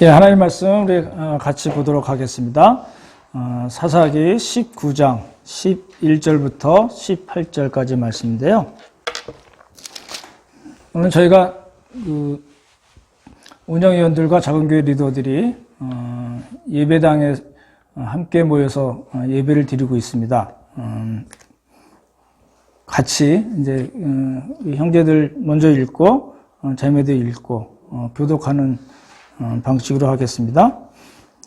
예, 하나님 말씀 우리 같이 보도록 하겠습니다. 사사기 19장 11절부터 18절까지 말씀인데요. 오늘 저희가 운영위원들과 작은교회 리더들이 예배당에 함께 모여서 예배를 드리고 있습니다. 같이 이제 형제들 먼저 읽고 자매들 읽고 교독하는 방식으로 하겠습니다.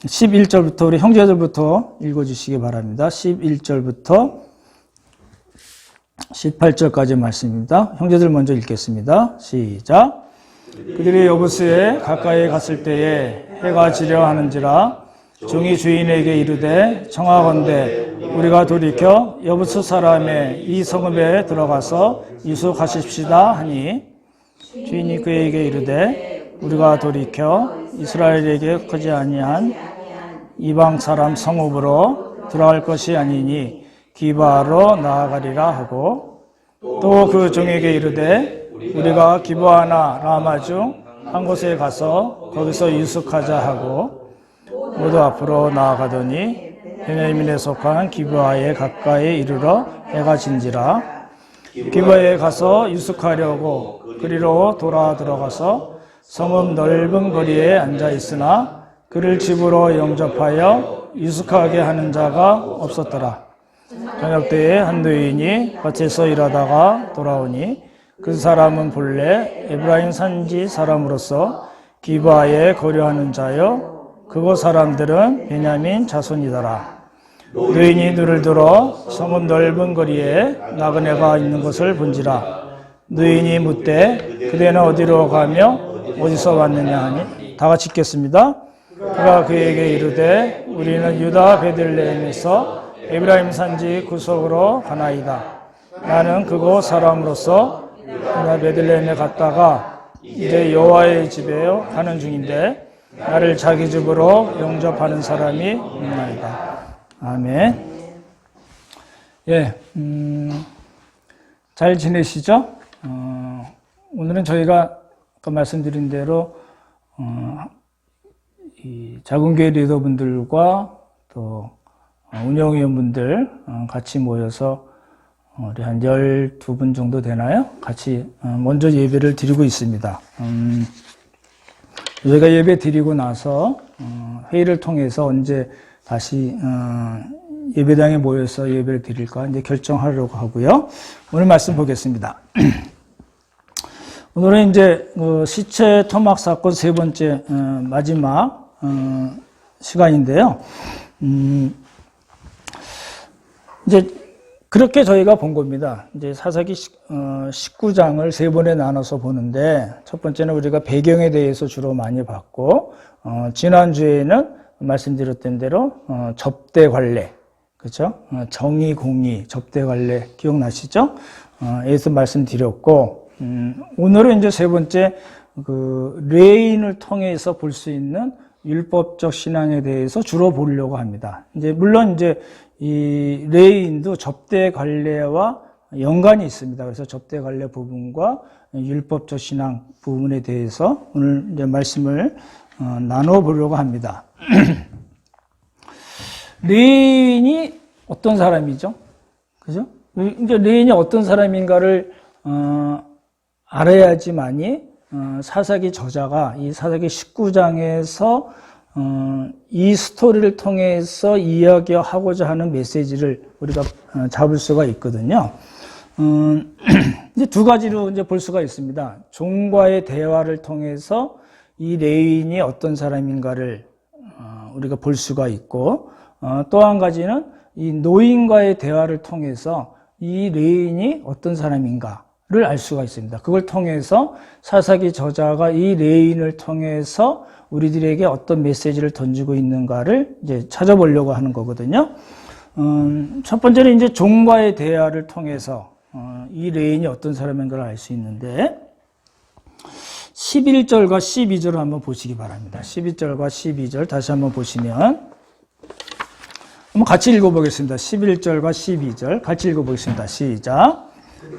11절부터 우리 형제들부터 읽어주시기 바랍니다. 11절부터 18절까지 말씀입니다. 형제들 먼저 읽겠습니다. 시작. 그들이 여부스에 가까이 갔을 때에 해가 지려 하는지라 종이 주인에게 이르되 청하건대 우리가 돌이켜 여부스 사람의 이 성읍에 들어가서 유숙하십시다 하니 주인이 그에게 이르되 우리가 돌이켜 이스라엘에게 크지 아니한 이방 사람 성읍으로 들어갈 것이 아니니 기브아로 나아가리라 하고 또 그 종에게 이르되 우리가 기브아나 라마 중 한 곳에 가서 거기서 유숙하자 하고 모두 앞으로 나아가더니 베냐민에 속한 기브아에 가까이 이르러 해가 진지라 기브아에 가서 유숙하려고 그리로 돌아 들어가서 성읍 넓은 거리에 앉아 있으나 그를 집으로 영접하여 유숙하게 하는 자가 없었더라. 저녁 때에 한 노인이 밭에서 일하다가 돌아오니 그 사람은 본래 에브라임 산지 사람으로서 기브아에 거류하는 자요 그곳 사람들은 베냐민 자손이더라. 노인이 눈을 들어 성읍 넓은 거리에 나그네가 있는 것을 본지라. 노인이 묻되 그대는 어디로 가며 어디서 왔느냐 하니 다 같이 읽겠습니다. 그가 그에게 이르되 우리는 유다 베들레헴에서 에브라임 산지 구석으로 가나이다. 나는 그곳 사람으로서 유다 베들레헴에 갔다가 이제 여호와의 집에 가는 중인데 나를 자기 집으로 영접하는 사람이 있나이다. 아멘. 예, 잘 지내시죠? 오늘은 저희가 아까 말씀드린 대로 이 작은교회 리더분들과 또 운영위원분들 같이 모여서 우리 한 12분 정도 되나요? 같이 먼저 예배를 드리고 있습니다. 저희가 예배 드리고 나서 회의를 통해서 언제 다시 예배당에 모여서 예배를 드릴까 이제 결정하려고 하고요. 오늘 말씀 보겠습니다. 오늘은 이제 시체 토막 사건 세 번째 마지막 시간인데요. 이제 그렇게 저희가 본 겁니다. 이제 사사기 19장을 세 번에 나눠서 보는데 첫 번째는 우리가 배경에 대해서 주로 많이 봤고 지난주에는 말씀드렸던 대로 접대 관례, 그렇죠? 정의 공의 접대 관례 기억나시죠? 에서 말씀드렸고 오늘은 이제 세 번째 레인을 통해서 볼 수 있는 율법적 신앙에 대해서 주로 보려고 합니다. 이제 물론 이제 이 레인도 접대 관례와 연관이 있습니다. 그래서 접대 관례 부분과 율법적 신앙 부분에 대해서 오늘 이제 말씀을 나눠 보려고 합니다. 레인이 어떤 사람이죠? 그죠? 이제 레인이 어떤 사람인가를 알아야지만이 사사기 저자가 이 사사기 19장에서 이 스토리를 통해서 이야기하고자 하는 메시지를 우리가 잡을 수가 있거든요. 이제 두 가지로 이제 볼 수가 있습니다. 종과의 대화를 통해서 이 레인이 어떤 사람인가를 우리가 볼 수가 있고 또 한 가지는 이 노인과의 대화를 통해서 이 레인이 어떤 사람인가를 알 수가 있습니다. 그걸 통해서 사사기 저자가 이 레인을 통해서 우리들에게 어떤 메시지를 던지고 있는가를 이제 찾아보려고 하는 거거든요. 첫 번째는 이제 종과의 대화를 통해서 이 레인이 어떤 사람인가를 알 수 있는데 11절과 12절을 한번 보시기 바랍니다. 11절과 12절 다시 한번 보시면 한번 같이 읽어보겠습니다. 11절과 12절 같이 읽어보겠습니다. 시작.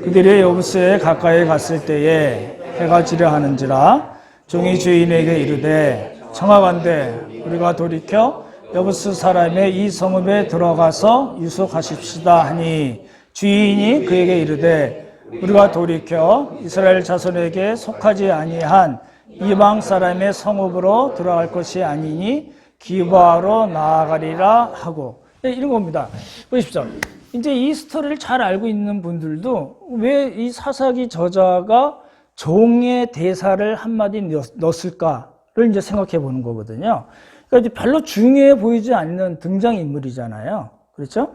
그들이 여부스에 가까이 갔을 때에 해가 지려 하는지라 종이 주인에게 이르되 청하건대 우리가 돌이켜 여부스 사람의 이 성읍에 들어가서 유숙하십시다 하니 주인이 그에게 이르되 우리가 돌이켜 이스라엘 자손에게 속하지 아니한 이방 사람의 성읍으로 들어갈 것이 아니니 기브아로 나아가리라 하고. 네, 이런 겁니다. 보십시오. 이제 이 스토리를 잘 알고 있는 분들도 왜 이 사사기 저자가 종의 대사를 한마디 넣었을까를 이제 생각해 보는 거거든요. 그러니까 이제 별로 중요해 보이지 않는 등장인물이잖아요. 그렇죠?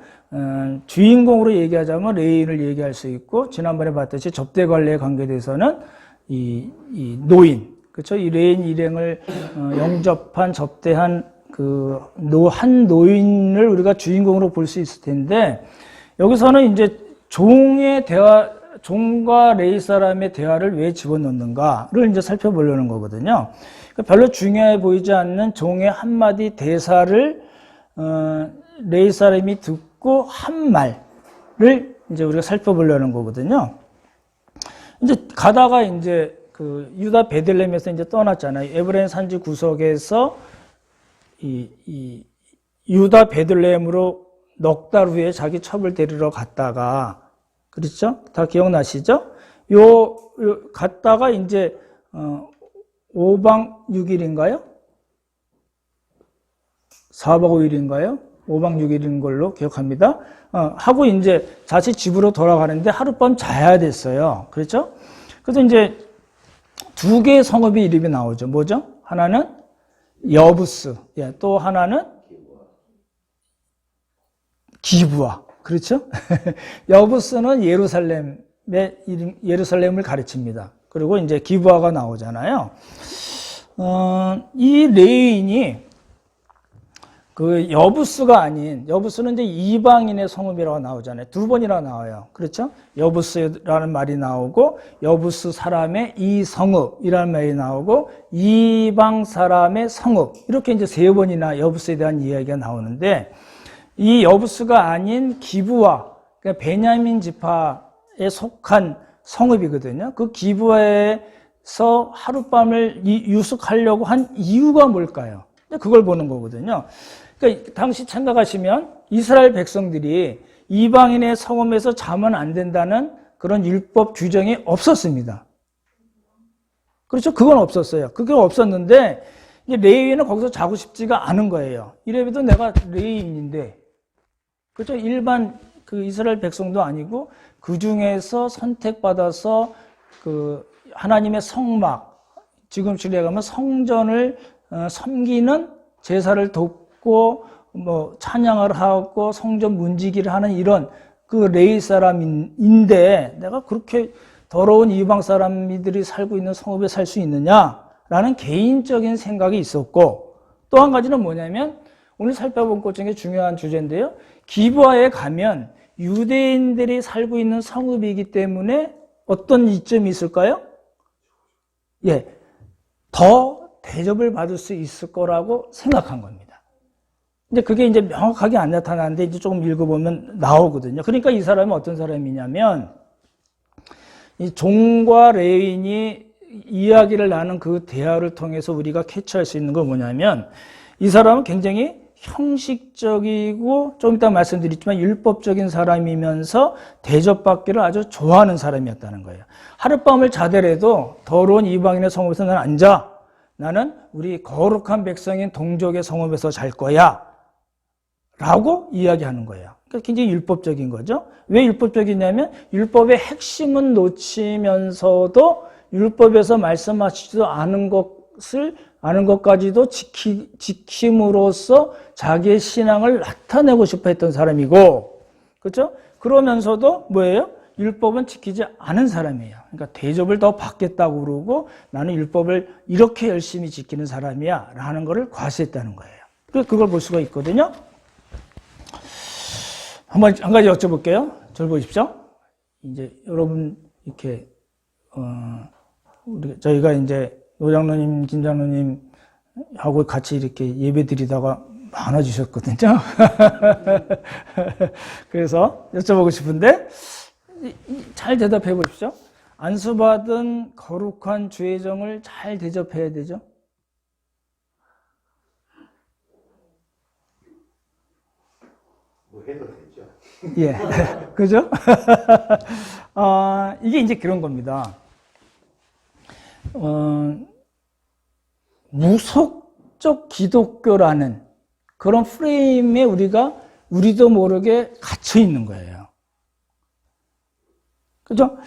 주인공으로 얘기하자면 레인을 얘기할 수 있고, 지난번에 봤듯이 접대 관리에 관계돼서는 이 노인, 그렇죠? 이 레인 일행을 영접한, 접대한 한 노인을 우리가 주인공으로 볼 수 있을 텐데, 여기서는 이제 종과 레이 사람의 대화를 왜 집어넣는가를 이제 살펴보려는 거거든요. 그러니까 별로 중요해 보이지 않는 종의 한마디 대사를 레이 사람이 듣고 한 말을 이제 우리가 살펴보려는 거거든요. 이제 가다가 이제 유다 베들레헴에서 이제 떠났잖아요. 에브라임 산지 구석에서 이 유다 베들레헴으로 넉 달 후에 자기 첩을 데리러 갔다가, 그렇죠? 다 기억나시죠? 갔다가 이제 5박 6일인가요? 4박 5일인가요? 5박 6일인 걸로 기억합니다. 하고 이제 다시 집으로 돌아가는데 하룻밤 자야 됐어요. 그렇죠? 그래서 이제 두 개의 성읍의 이름이 나오죠. 뭐죠? 하나는 여부스, 또 하나는 기브아. 그렇죠? 여부스는 예루살렘을 가르칩니다. 그리고 이제 기브아가 나오잖아요. 이 레인이 여부스가 아닌, 여부스는 이제 이방인의 성읍이라고 나오잖아요. 두 번이나 나와요. 그렇죠? 여부스라는 말이 나오고, 여부스 사람의 이 성읍이라는 말이 나오고, 이방 사람의 성읍. 이렇게 이제 세 번이나 여부스에 대한 이야기가 나오는데, 이 여부스가 아닌 기브아, 그러니까 베냐민 지파에 속한 성읍이거든요. 그 기브아에서 하룻밤을 유숙하려고 한 이유가 뭘까요? 그걸 보는 거거든요. 그러니까 당시 생각하시면 이스라엘 백성들이 이방인의 성읍에서 자면 안 된다는 그런 율법 규정이 없었습니다. 그렇죠? 그건 없었어요. 그게 없었는데 이제 레위인은 거기서 자고 싶지가 않은 거예요. 이래봬도 내가 레위인인데, 그렇죠? 일반 이스라엘 백성도 아니고 그 중에서 선택받아서 하나님의 성막, 지금식으로 얘기하면 성전을 섬기는, 제사를 돕고 찬양을 하고 성전 문지기를 하는 이런 레위 사람인데 내가 그렇게 더러운 이방 사람들이 살고 있는 성읍에 살 수 있느냐라는 개인적인 생각이 있었고, 또 한 가지는 뭐냐면 오늘 살펴본 것 중에 중요한 주제인데요. 기브아에 가면 유대인들이 살고 있는 성읍이기 때문에 어떤 이점이 있을까요? 더 대접을 받을 수 있을 거라고 생각한 겁니다. 근데 그게 이제 명확하게 안 나타나는데 이제 조금 읽어보면 나오거든요. 그러니까 이 사람은 어떤 사람이냐면, 이 종과 레위인이 이야기를 나눈 그 대화를 통해서 우리가 캐치할 수 있는 건 뭐냐면, 이 사람은 굉장히 형식적이고 좀 이따 말씀드리지만 율법적인 사람이면서 대접받기를 아주 좋아하는 사람이었다는 거예요. 하룻밤을 자더라도 더러운 이방인의 성읍에서 나는 안 자. 나는 우리 거룩한 백성인 동족의 성읍에서 잘 거야. 라고 이야기하는 거예요. 그러니까 굉장히 율법적인 거죠. 왜 율법적이냐면 율법의 핵심은 놓치면서도 율법에서 말씀하시지도 않은 것까지도 지킴으로써 자기의 신앙을 나타내고 싶어 했던 사람이고, 그렇죠? 그러면서도 뭐예요? 율법은 지키지 않은 사람이에요. 그러니까 대접을 더 받겠다고 그러고 나는 율법을 이렇게 열심히 지키는 사람이야 라는 것을 과시했다는 거예요. 그걸 볼 수가 있거든요. 한 가지 여쭤볼게요. 저를 보십시오. 이제 여러분 이렇게 저희가 이제 노장로님, 김장로님하고 같이 이렇게 예배 드리다가 많아지셨거든요. 그래서 여쭤보고 싶은데, 잘 대답해 보십시오. 안수받은 거룩한 주의 정을 잘 대접해야 되죠. 정도 해도 되죠. 예. 그죠? 이게 이제 그런 겁니다. 무속적 기독교라는 그런 프레임에 우리도 모르게 갇혀 있는 거예요. 그죠?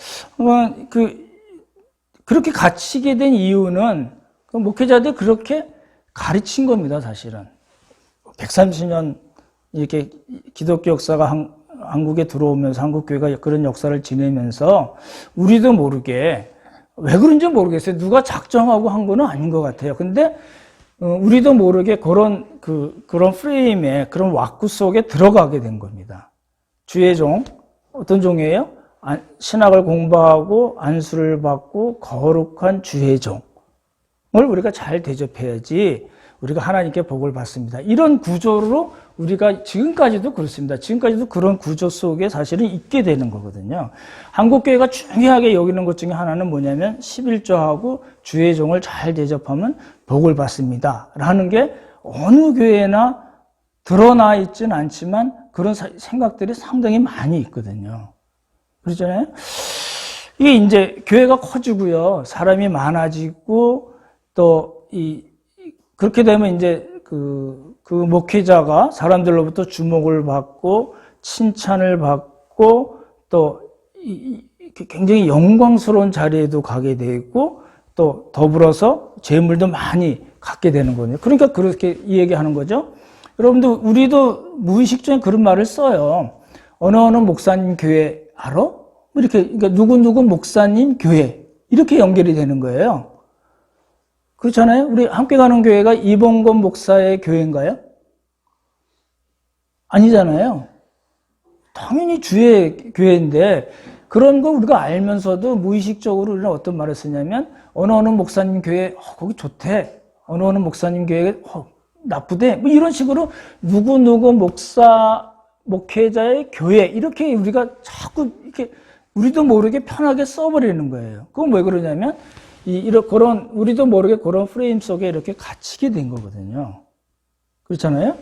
그렇게 갇히게 된 이유는 그 목회자들 그렇게 가르친 겁니다, 사실은. 130년 이렇게 기독교 역사가 한국에 들어오면서 한국교회가 그런 역사를 지내면서 우리도 모르게 왜 그런지 모르겠어요. 누가 작정하고 한 거는 아닌 것 같아요. 근데 우리도 모르게 그런 프레임에 그런 왁구 속에 들어가게 된 겁니다. 주의 종, 어떤 종이에요? 신학을 공부하고 안수를 받고 거룩한 주의 종을 우리가 잘 대접해야지 우리가 하나님께 복을 받습니다. 이런 구조로 우리가 지금까지도 그렇습니다. 지금까지도 그런 구조 속에 사실은 있게 되는 거거든요. 한국교회가 중요하게 여기는 것 중에 하나는 뭐냐면 11조하고 주의 종을 잘 대접하면 복을 받습니다. 라는 게 어느 교회나 드러나 있지는 않지만 그런 생각들이 상당히 많이 있거든요. 그렇잖아요? 이게 이제 교회가 커지고요. 사람이 많아지고 또 그렇게 되면 이제 그 목회자가 사람들로부터 주목을 받고 칭찬을 받고 또 굉장히 영광스러운 자리에도 가게 되고 또 더불어서 재물도 많이 갖게 되는 거거든요. 그러니까 그렇게 이 얘기하는 거죠. 여러분들 우리도 무의식 중에 그런 말을 써요. 어느 목사님 교회 알아? 이렇게 그러니까 누구 목사님 교회 이렇게 연결이 되는 거예요. 그렇잖아요? 우리 함께 가는 교회가 이봉건 목사의 교회인가요? 아니잖아요. 당연히 주의 교회인데 그런 거 우리가 알면서도 무의식적으로 우리는 어떤 말을 쓰냐면 어느 목사님 교회 거기 좋대. 어느 목사님 교회 나쁘대. 뭐 이런 식으로 누구 목회자의 교회 이렇게 우리가 자꾸 이렇게 우리도 모르게 편하게 써버리는 거예요. 그건 왜 그러냐면 우리도 모르게 그런 프레임 속에 이렇게 갇히게 된 거거든요. 그렇잖아요?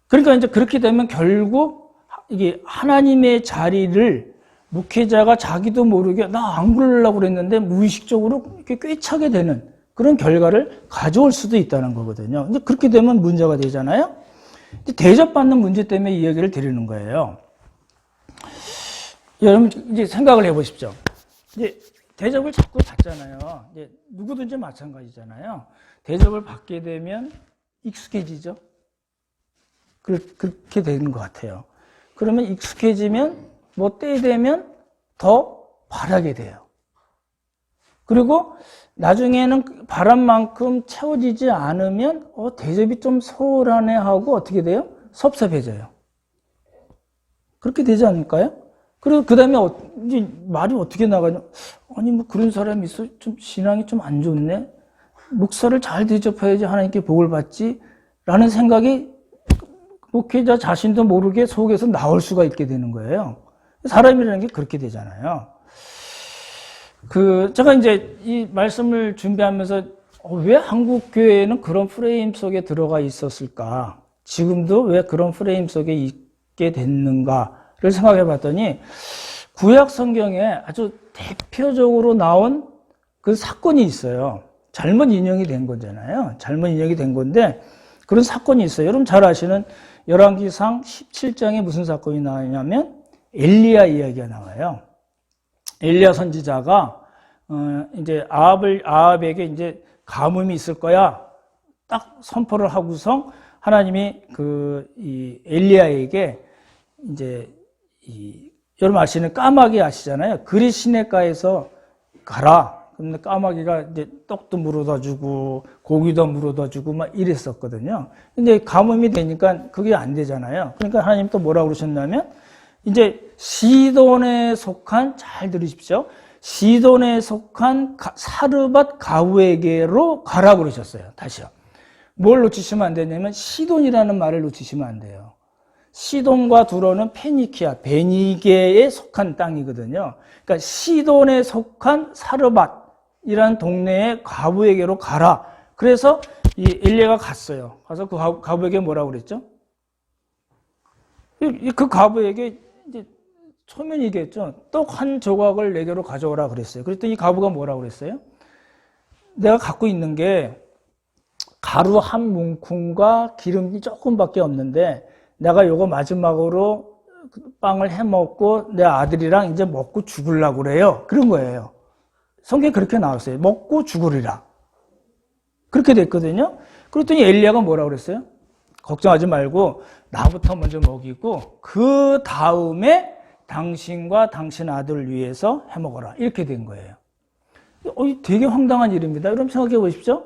그러니까 이제 그렇게 되면 결국 이게 하나님의 자리를 목회자가 자기도 모르게 나 안 그러려고 그랬는데 무의식적으로 이렇게 꿰차게 되는 그런 결과를 가져올 수도 있다는 거거든요. 근데 그렇게 되면 문제가 되잖아요? 대접받는 문제 때문에 이 얘기를 드리는 거예요. 여러분 이제 생각을 해보십시오. 이제 대접을 자꾸 받잖아요. 이제 누구든지 마찬가지잖아요. 대접을 받게 되면 익숙해지죠. 그렇게 되는 것 같아요. 그러면 익숙해지면 뭐 때 되면 더 바라게 돼요. 그리고 나중에는 바란 만큼 채워지지 않으면 대접이 좀 소홀하네 하고 어떻게 돼요? 섭섭해져요. 그렇게 되지 않을까요? 그리고 그 다음에 이제 말이 어떻게 나가냐? 아니 뭐 그런 사람이 있어? 좀 신앙이 좀 안 좋네. 목사를 잘 대접해야지 하나님께 복을 받지. 라는 생각이 목회자 자신도 모르게 속에서 나올 수가 있게 되는 거예요. 사람이라는 게 그렇게 되잖아요. 제가 이제 이 말씀을 준비하면서 왜 한국 교회에는 그런 프레임 속에 들어가 있었을까? 지금도 왜 그런 프레임 속에 있게 됐는가를 생각해 봤더니 구약 성경에 아주 대표적으로 나온 그 사건이 있어요. 잘못 인용이 된 거잖아요. 잘못 인용이 된 건데 그런 사건이 있어요. 여러분 잘 아시는 열왕기상 17장에 무슨 사건이 나오냐면 엘리야 이야기가 나와요. 엘리야 선지자가 이제 아합에게 이제 가뭄이 있을 거야 딱 선포를 하고서 하나님이 이 엘리야에게 이제 여러분 아시는 까마귀 아시잖아요. 그리 시냇가에서 가라. 근데 까마귀가 이제 떡도 물어다 주고 고기도 물어다 주고 막 이랬었거든요. 근데 가뭄이 되니까 그게 안 되잖아요. 그러니까 하나님 또 뭐라고 그러셨냐면 이제 시돈에 속한 잘 들으십시오. 시돈에 속한 사르밧 가우에게로 가라고 그러셨어요. 다시요. 뭘 놓치시면 안 되냐면 시돈이라는 말을 놓치시면 안 돼요. 시돈과 두로는 페니키아, 베니게에 속한 땅이거든요. 그러니까 시돈에 속한 사르밧이라는 동네의 가부에게로 가라. 그래서 이 엘리야가 갔어요. 가서 그 가부에게 뭐라고 그랬죠? 그 과부에게 이제 처음에 얘기했죠. 떡 한 조각을 내게로 가져오라 그랬어요. 그랬더니 이 과부가 뭐라고 그랬어요? 내가 갖고 있는 게 가루 한 뭉큼과 기름이 조금밖에 없는데 내가 요거 마지막으로 빵을 해 먹고 내 아들이랑 이제 먹고 죽으려고 그래요. 그런 거예요. 성경에 그렇게 나왔어요. 먹고 죽으리라. 그렇게 됐거든요. 그랬더니 엘리야가 뭐라고 그랬어요? 걱정하지 말고 나부터 먼저 먹이고 그 다음에 당신과 당신 아들을 위해서 해 먹어라. 이렇게 된 거예요. 되게 황당한 일입니다. 여러분 생각해 보십시오.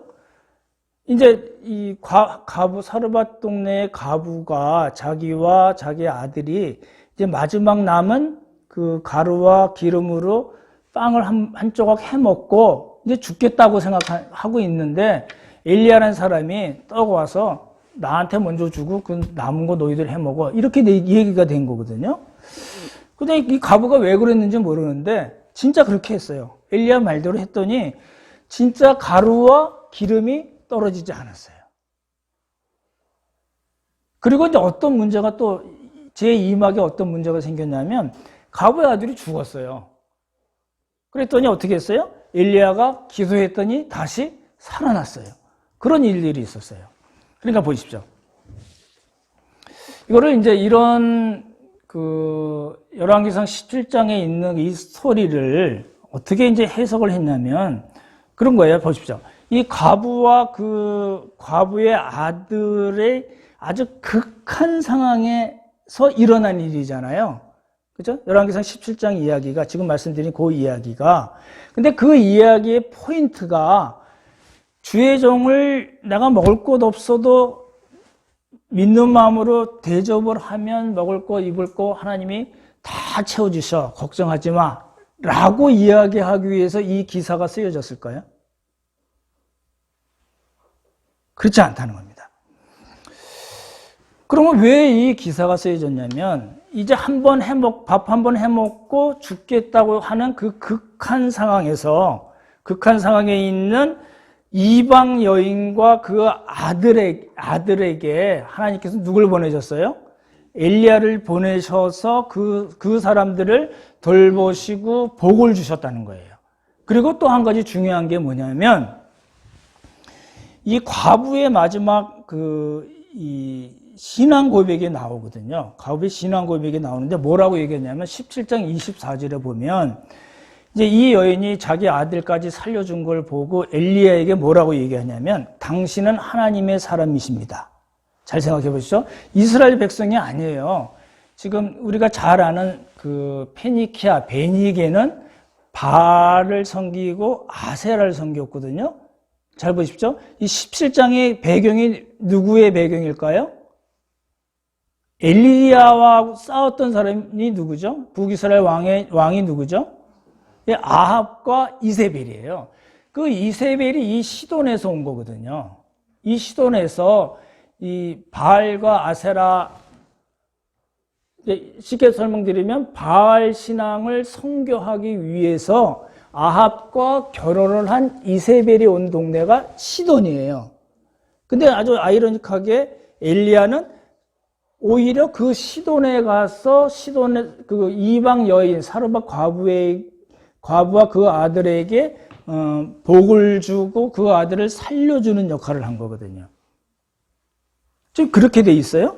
이제 이 가부 사르밧 동네의 가부가 자기와 자기 아들이 이제 마지막 남은 그 가루와 기름으로 빵을 한 조각 해 먹고 이제 죽겠다고 생각하고 있는데 엘리야라는 사람이 떡 와서 나한테 먼저 주고 그 남은 거 너희들 해 먹어. 이렇게 얘기가 된 거거든요. 근데 이 가부가 왜 그랬는지 모르는데 진짜 그렇게 했어요. 엘리야 말대로 했더니 진짜 가루와 기름이 떨어지지 않았어요. 그리고 이제 어떤 문제가 또 제 이막에 어떤 문제가 생겼냐면 가부의 아들이 죽었어요. 그랬더니 어떻게 했어요? 엘리야가 기도했더니 다시 살아났어요. 그런 일들이 있었어요. 그러니까 보십시오. 이거를 이제 이런 열왕기상 17장에 있는 이 스토리를 어떻게 이제 해석을 했냐면 그런 거예요. 보십시오. 이 과부와 그 과부의 아들의 아주 극한 상황에서 일어난 일이잖아요. 그죠? 열왕기상 17장 이야기가 지금 말씀드린 그 이야기가 근데 그 이야기의 포인트가 주의 종을 내가 먹을 것 없어도 믿는 마음으로 대접을 하면 먹을 거 입을 거 하나님이 다 채워주셔 걱정하지 마 라고 이야기하기 위해서 이 기사가 쓰여졌을까요? 그렇지 않다는 겁니다. 그러면 왜 이 기사가 쓰여졌냐면 이제 밥 한 번 해먹고 죽겠다고 하는 그 극한 상황에 있는 이방 여인과 그 아들에게 하나님께서 누굴 보내셨어요? 엘리야를 보내셔서 그 사람들을 돌보시고 복을 주셨다는 거예요. 그리고 또 한 가지 중요한 게 뭐냐면 이 과부의 마지막 이 신앙 고백이 나오거든요. 과부의 신앙 고백이 나오는데 뭐라고 얘기했냐면 17장 24절에 보면 이제 이 여인이 자기 아들까지 살려준 걸 보고 엘리야에게 뭐라고 얘기하냐면 당신은 하나님의 사람이십니다. 잘 생각해 보시죠. 이스라엘 백성이 아니에요. 지금 우리가 잘 아는 그 페니키아, 베니게는 바알을 섬기고 아세라를 섬겼거든요. 잘 보십시오. 이 17장의 배경이 누구의 배경일까요? 엘리야와 싸웠던 사람이 누구죠? 북이스라엘 왕이 누구죠? 아합과 이세벨이에요. 그 이세벨이 이 시돈에서 온 거거든요. 이 시돈에서 이 바알과 아세라, 쉽게 설명드리면 바알 신앙을 선교하기 위해서 아합과 결혼을 한 이세벨이 온 동네가 시돈이에요. 근데 아주 아이러니하게 엘리야는 오히려 그 시돈에 가서 시돈의 그 이방 여인 사르밧 과부와 그 아들에게 복을 주고 그 아들을 살려주는 역할을 한 거거든요. 지금 그렇게 돼 있어요.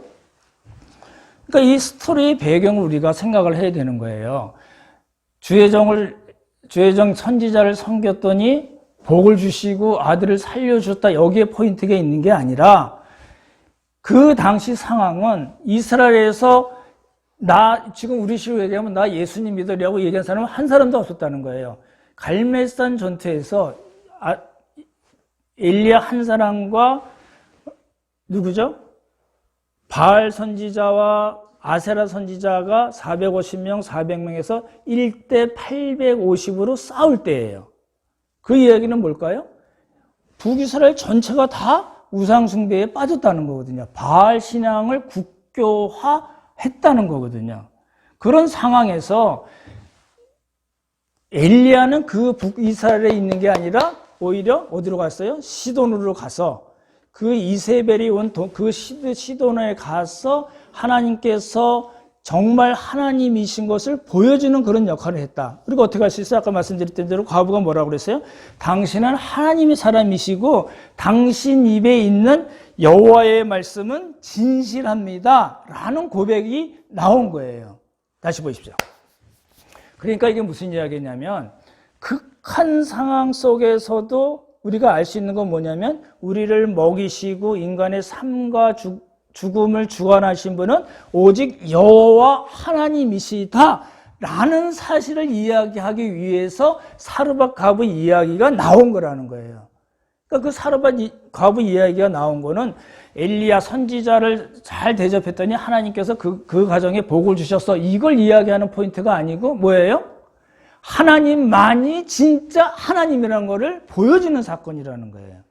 그러니까 이 스토리의 배경을 우리가 생각을 해야 되는 거예요. 주의 종 선지자를 섬겼더니 복을 주시고 아들을 살려줬다. 여기에 포인트가 있는 게 아니라 그 당시 상황은 이스라엘에서 지금 우리 식으로 얘기하면 나 예수님 믿으려고 얘기한 사람은 한 사람도 없었다는 거예요. 갈멜산 전투에서 엘리야 한 사람과 누구죠? 바알 선지자와 아세라 선지자가 450명, 400명에서 1대 850으로 싸울 때예요. 그 이야기는 뭘까요? 북이스라엘 전체가 다 우상숭배에 빠졌다는 거거든요. 바알 신앙을 국교화했다는 거거든요. 그런 상황에서 엘리야는 그 북이스라엘에 있는 게 아니라 오히려 어디로 갔어요? 시돈으로 가서 그 이세벨이 온 그 시돈에 가서 하나님께서 정말 하나님이신 것을 보여주는 그런 역할을 했다. 그리고 어떻게 할 수 있어요? 아까 말씀드렸던 대로 과부가 뭐라고 그랬어요? 당신은 하나님의 사람이시고 당신 입에 있는 여호와의 말씀은 진실합니다. 라는 고백이 나온 거예요. 다시 보십시오. 그러니까 이게 무슨 이야기냐면 극한 상황 속에서도 우리가 알 수 있는 건 뭐냐면 우리를 먹이시고 인간의 삶과 죽음을 주관하신 분은 오직 여호와 하나님이시다 라는 사실을 이야기하기 위해서 사르밧 과부 이야기가 나온 거라는 거예요. 그러니까 그 사르밧 과부 이야기가 나온 거는 엘리야 선지자를 잘 대접했더니 하나님께서 그 가정에 복을 주셨어, 이걸 이야기하는 포인트가 아니고 뭐예요? 하나님만이 진짜 하나님이라는 것을 보여주는 사건이라는 거예요.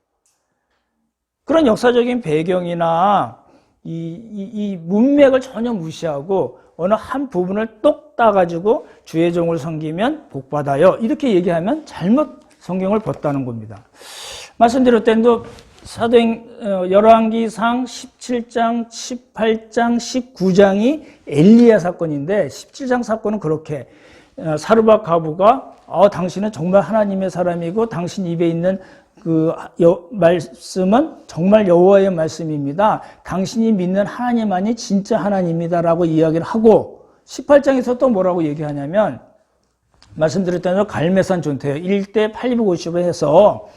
그런 역사적인 배경이나 이 문맥을 전혀 무시하고 어느 한 부분을 똑 따가지고 주의 종을 섬기면 복받아요, 이렇게 얘기하면 잘못 성경을 봤다는 겁니다. 말씀드렸던 열왕기상 17장, 18장, 19장이 엘리야 사건인데 17장 사건은 그렇게 사르밧 과부가 당신은 정말 하나님의 사람이고 당신 입에 있는 그 말씀은 정말 여호와의 말씀입니다. 당신이 믿는 하나님만이 진짜 하나님이다라고 이야기를 하고 18장에서 또 뭐라고 얘기하냐면 말씀드렸던 대로 갈멜산 존태예요. 1대 850을 해서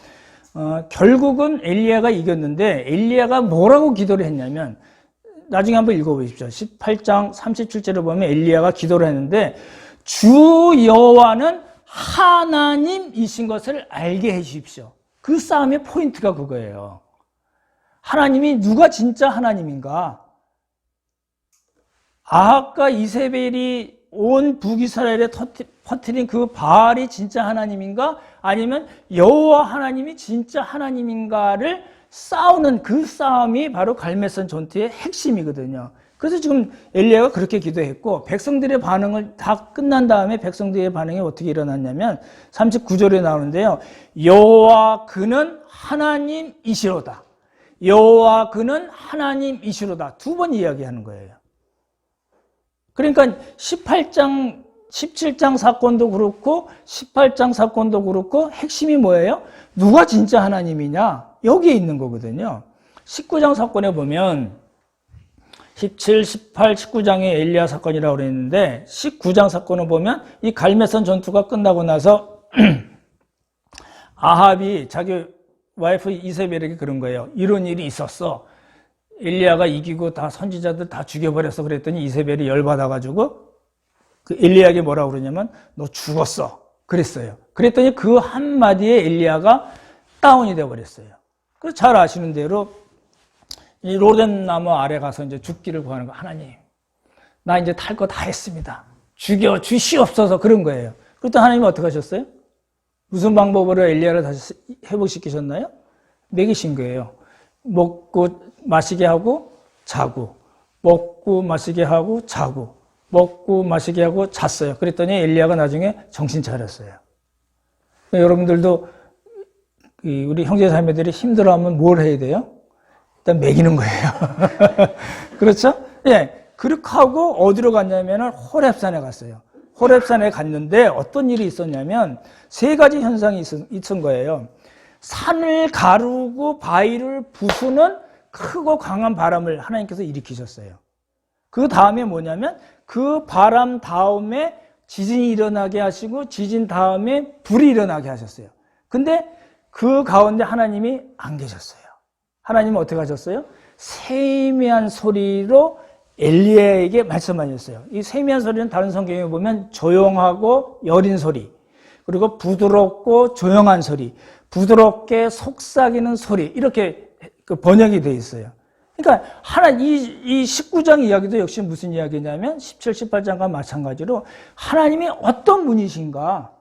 결국은 엘리야가 이겼는데 엘리야가 뭐라고 기도를 했냐면 나중에 한번 읽어보십시오. 18장 37절을 보면 엘리야가 기도를 했는데 주 여호와는 하나님이신 것을 알게 해 주십시오. 그 싸움의 포인트가 그거예요. 하나님이 누가 진짜 하나님인가? 아합과 이세벨이 온 북이스라엘에 퍼뜨린 그 바알이 진짜 하나님인가? 아니면 여호와 하나님이 진짜 하나님인가를 싸우는 그 싸움이 바로 갈멜산 전투의 핵심이거든요. 그래서 지금 엘리야가 그렇게 기도했고 백성들의 반응을 다 끝난 다음에 백성들의 반응이 어떻게 일어났냐면 39절에 나오는데요. 여호와 그는 하나님이시로다. 여호와 그는 하나님이시로다. 두 번 이야기하는 거예요. 그러니까 17장 사건도 그렇고 18장 사건도 그렇고 핵심이 뭐예요? 누가 진짜 하나님이냐? 여기에 있는 거거든요. 19장 사건에 보면 17, 18, 19장의 엘리야 사건이라고 그랬는데 19장 사건을 보면 이 갈멜산 전투가 끝나고 나서 아합이 자기 와이프 이세벨에게 그런 거예요. 이런 일이 있었어. 엘리야가 이기고 다 선지자들 다 죽여버렸어. 그랬더니 이세벨이 열받아가지고 그 엘리야에게 뭐라고 그러냐면 너 죽었어. 그랬어요. 그랬더니 그 한마디에 엘리야가 다운이 되어버렸어요. 그래서 잘 아시는 대로 이 로뎀 나무 아래 가서 이제 죽기를 구하는 거. 하나님, 나 이제 탈 거 다 했습니다. 죽여 주시옵소서. 그런 거예요. 그랬더니 하나님이 어떻게 하셨어요? 무슨 방법으로 엘리야를 다시 회복시키셨나요? 먹이신 거예요. 먹고 마시게 하고 자고, 먹고 마시게 하고 자고, 먹고 마시게 하고 잤어요. 그랬더니 엘리야가 나중에 정신 차렸어요. 여러분들도 우리 형제자매들이 힘들어하면 뭘 해야 돼요? 일단 먹이는 거예요. 그렇죠? 예. 그렇게 하고 어디로 갔냐면 호렙산에 갔어요. 호렙산에 갔는데 어떤 일이 있었냐면 세 가지 현상이 있은 거예요. 산을 가르고 바위를 부수는 크고 강한 바람을 하나님께서 일으키셨어요. 그 다음에 뭐냐면 그 바람 다음에 지진이 일어나게 하시고 지진 다음에 불이 일어나게 하셨어요. 근데 그 가운데 하나님이 안 계셨어요. 하나님은 어떻게 하셨어요? 세미한 소리로 엘리야에게 말씀하셨어요. 이 세미한 소리는 다른 성경에 보면 조용하고 여린 소리, 그리고 부드럽고 조용한 소리, 부드럽게 속삭이는 소리, 이렇게 번역이 되어 있어요. 그러니까 이 19장 이야기도 역시 무슨 이야기냐면 17, 18장과 마찬가지로 하나님이 어떤 분이신가,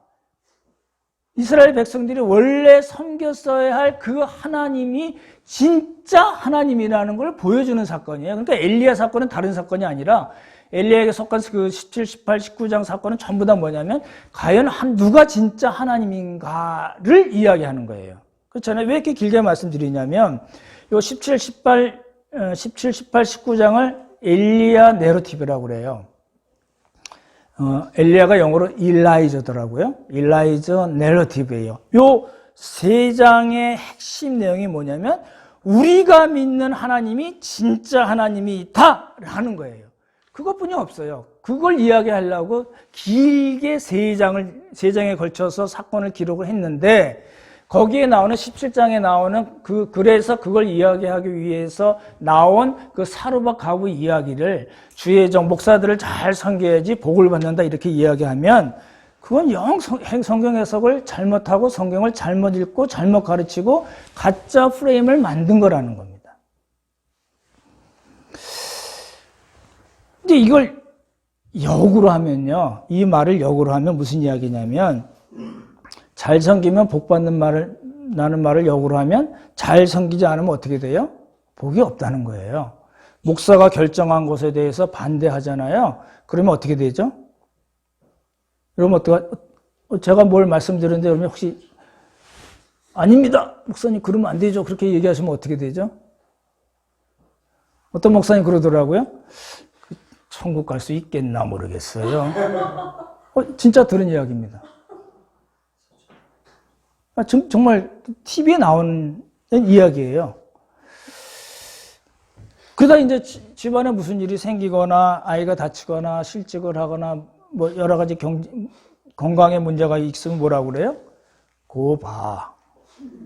이스라엘 백성들이 원래 섬겼어야 할 그 하나님이 진짜 하나님이라는 걸 보여주는 사건이에요. 그러니까 엘리야 사건은 다른 사건이 아니라 엘리야에게 속한 그 17, 18, 19장 사건은 전부 다 뭐냐면 과연 누가 진짜 하나님인가를 이야기하는 거예요. 그렇잖아요. 왜 이렇게 길게 말씀드리냐면 요 17, 18, 19장을 엘리야 내러티브라고 그래요. 엘리야가 영어로 일라이저더라고요. 일라이저 내러티브예요. 요 세 장의 핵심 내용이 뭐냐면 우리가 믿는 하나님이 진짜 하나님이다 하는 거예요. 그것뿐이 없어요. 그걸 이야기하려고 길게 세 장에 걸쳐서 사건을 기록을 했는데 거기에 나오는 17장에 나오는 그래서 그걸 이야기하기 위해서 나온 그 사르밧 가구 이야기를 주의 종 목사들을 잘 섬겨야지 복을 받는다 이렇게 이야기하면 그건 영 성경 해석을 잘못하고 성경을 잘못 읽고 잘못 가르치고 가짜 프레임을 만든 거라는 겁니다. 근데 이걸 역으로 하면요. 이 말을 역으로 하면 무슨 이야기냐면 잘 섬기면 복 받는 말을 나는 말을 역으로 하면 잘 섬기지 않으면 어떻게 돼요? 복이 없다는 거예요. 목사가 결정한 것에 대해서 반대하잖아요. 그러면 어떻게 되죠? 여러분 제가 뭘 말씀드렸는데 여러분 혹시 아닙니다. 목사님 그러면 안 되죠. 그렇게 얘기하시면 어떻게 되죠? 어떤 목사님 그러더라고요. 천국 갈 수 있겠나 모르겠어요. 진짜 들은 이야기입니다. 정말 TV에 나오는 이야기예요. 그러다 이제 집안에 무슨 일이 생기거나 아이가 다치거나 실직을 하거나 뭐 여러 가지 건강에 문제가 있으면 뭐라고 그래요? 고바.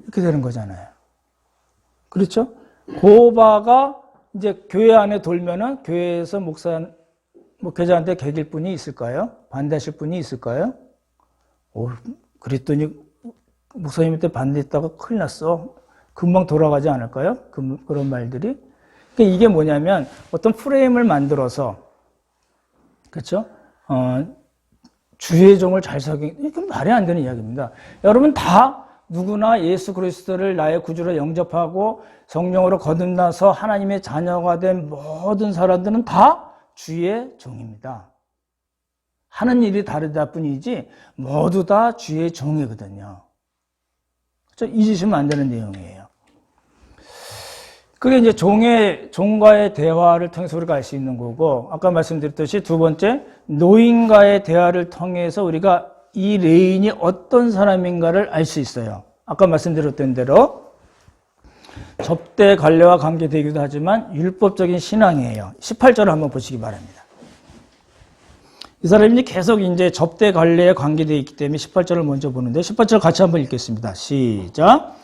이렇게 되는 거잖아요. 그렇죠? 고바가 이제 교회 안에 돌면은 교회에서 목회자한테 개길 분이 있을까요? 반대하실 분이 있을까요? 그랬더니 목사님한테 반대했다가 큰일 났어. 금방 돌아가지 않을까요? 그런 말들이. 그러니까 이게 뭐냐면 어떤 프레임을 만들어서 그렇죠? 주의 종을 잘 이건 말이 안 되는 이야기입니다. 여러분 다 누구나 예수 그리스도를 나의 구주로 영접하고 성령으로 거듭나서 하나님의 자녀가 된 모든 사람들은 다 주의 종입니다. 하는 일이 다르다 뿐이지 모두 다 주의 종이거든요. 그렇죠? 잊으시면 안 되는 내용이에요. 그게 이제 종과의 대화를 통해서 우리가 알 수 있는 거고, 아까 말씀드렸듯이 두 번째, 노인과의 대화를 통해서 우리가 이 레인이 어떤 사람인가를 알 수 있어요. 아까 말씀드렸던 대로 접대 관례와 관계되기도 하지만 율법적인 신앙이에요. 18절을 한번 보시기 바랍니다. 이 사람이 계속 이제 접대 관례에 관계되어 있기 때문에 18절을 먼저 보는데 18절 같이 한번 읽겠습니다. 시작.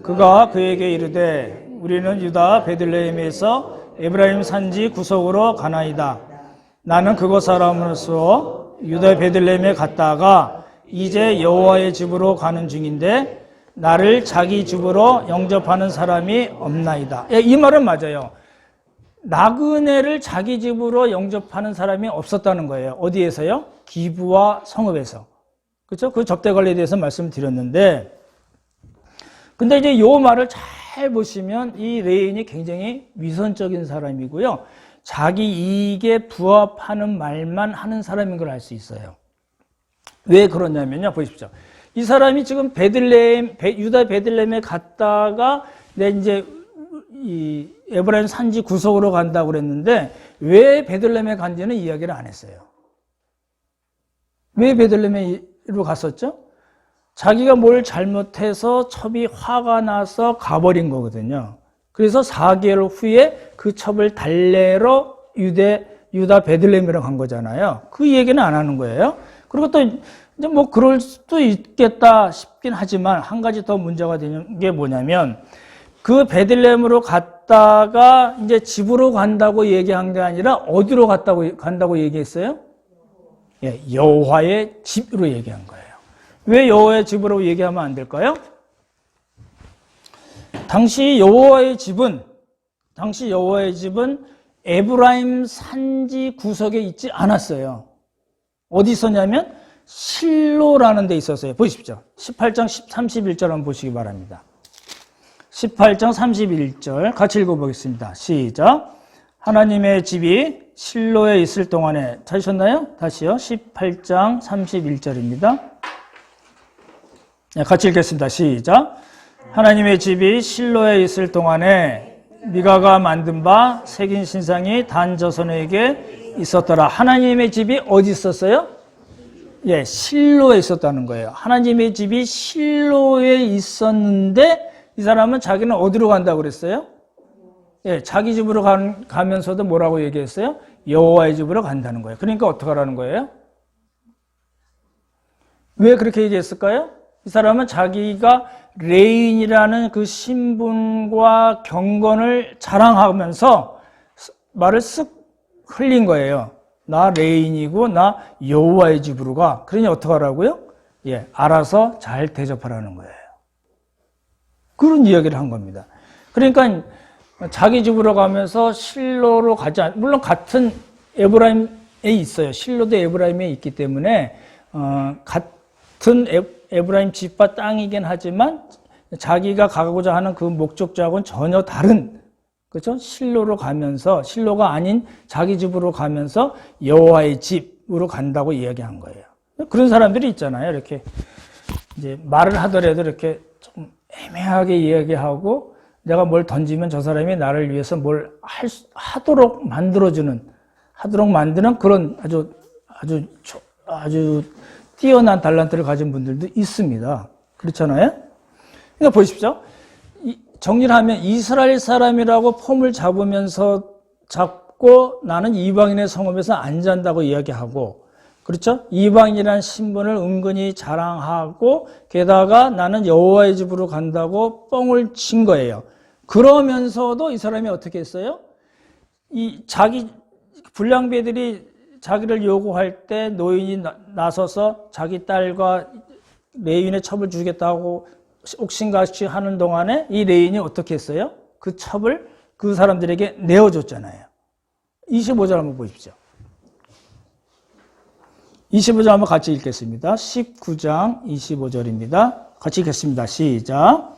그가 그에게 이르되 우리는 유다 베들레헴에서 에브라임 산지 구석으로 가나이다. 나는 그곳 사람으로서 유다 베들레헴에 갔다가 이제 여호와의 집으로 가는 중인데 나를 자기 집으로 영접하는 사람이 없나이다. 이 말은 맞아요. 나그네를 자기 집으로 영접하는 사람이 없었다는 거예요. 어디에서요? 기브와 성읍에서. 그렇죠? 그 접대 관리에 대해서 말씀드렸는데, 근데 이제 요 말을 잘 보시면 이 레인이 굉장히 위선적인 사람이고요. 자기 이익에 부합하는 말만 하는 사람인 걸 알 수 있어요. 왜 그러냐면요. 보십시오. 이 사람이 지금 유다 베들레헴에 갔다가 이제 이 에브라임 산지 구석으로 간다고 그랬는데 왜 베들레헴에 간지는 이야기를 안 했어요. 왜 베들레헴으로 갔었죠? 자기가 뭘 잘못해서 첩이 화가 나서 가버린 거거든요. 그래서 4개월 후에 그 첩을 달래러 유다 베들레헴으로 간 거잖아요. 그 얘기는 안 하는 거예요. 그리고 또 이제 뭐 그럴 수도 있겠다 싶긴 하지만 한 가지 더 문제가 되는 게 뭐냐면 그 베들레헴으로 갔다가 이제 집으로 간다고 얘기한 게 아니라 어디로 간다고 얘기했어요? 예, 여호와의 집으로 얘기한 거예요. 왜 여호와의 집으로 얘기하면 안 될까요? 당시 여호와의 집은 에브라임 산지 구석에 있지 않았어요. 어디 있었냐면 실로라는 데 있었어요. 보십시오. 18장 31절 한번 보시기 바랍니다. 18장 31절 같이 읽어보겠습니다. 시작. 하나님의 집이 실로에 있을 동안에 찾으셨나요? 다시요. 18장 31절입니다. 네, 같이 읽겠습니다. 시작. 하나님의 집이 실로에 있을 동안에 미가가 만든 바 새긴 신상이 단 저손에게 있었더라. 하나님의 집이 어디 있었어요? 예, 실로에 있었다는 거예요. 하나님의 집이 실로에 있었는데 이 사람은 자기는 어디로 간다고 그랬어요? 예, 자기 집으로 가면서도 뭐라고 얘기했어요? 여호와의 집으로 간다는 거예요. 그러니까 어떻게 하라는 거예요? 왜 그렇게 얘기했을까요? 이 사람은 자기가 레인이라는 그 신분과 경건을 자랑하면서 말을 쓱 흘린 거예요. 나 레인이고 나 여호와의 집으로 가. 그러니 어떻게 하라고요? 예, 알아서 잘 대접하라는 거예요. 그런 이야기를 한 겁니다. 그러니까 자기 집으로 가면서 실로로 가지 물론 같은 에브라임에 있어요. 실로도 에브라임에 있기 때문에 같은 에브라임 집과 땅이긴 하지만 자기가 가고자 하는 그 목적지하고는 전혀 다른, 그렇죠? 실로로 가면서, 실로가 아닌 자기 집으로 가면서 여호와의 집으로 간다고 이야기한 거예요. 그런 사람들이 있잖아요. 이렇게 이제 말을 하더라도 이렇게 좀 애매하게 이야기하고 내가 뭘 던지면 저 사람이 나를 위해서 뭘 하도록 만드는 그런 아주 뛰어난 달란트를 가진 분들도 있습니다. 그렇잖아요? 그러니까 보십시오. 정리를 하면 이스라엘 사람이라고 폼을 잡고 나는 이방인의 성읍에서 안 잔다고 이야기하고, 그렇죠? 이방인이라는 신분을 은근히 자랑하고 게다가 나는 여호와의 집으로 간다고 뻥을 친 거예요. 그러면서도 이 사람이 어떻게 했어요? 이 자기 불량배들이 자기를 요구할 때 노인이 나서서 자기 딸과 레인의 첩을 주겠다고 옥신각신 하는 동안에 이 레인이 어떻게 했어요? 그 첩을 그 사람들에게 내어줬잖아요. 25절 한번 보십시오. 25절 한번 같이 읽겠습니다. 19장 25절입니다. 같이 읽겠습니다. 시작.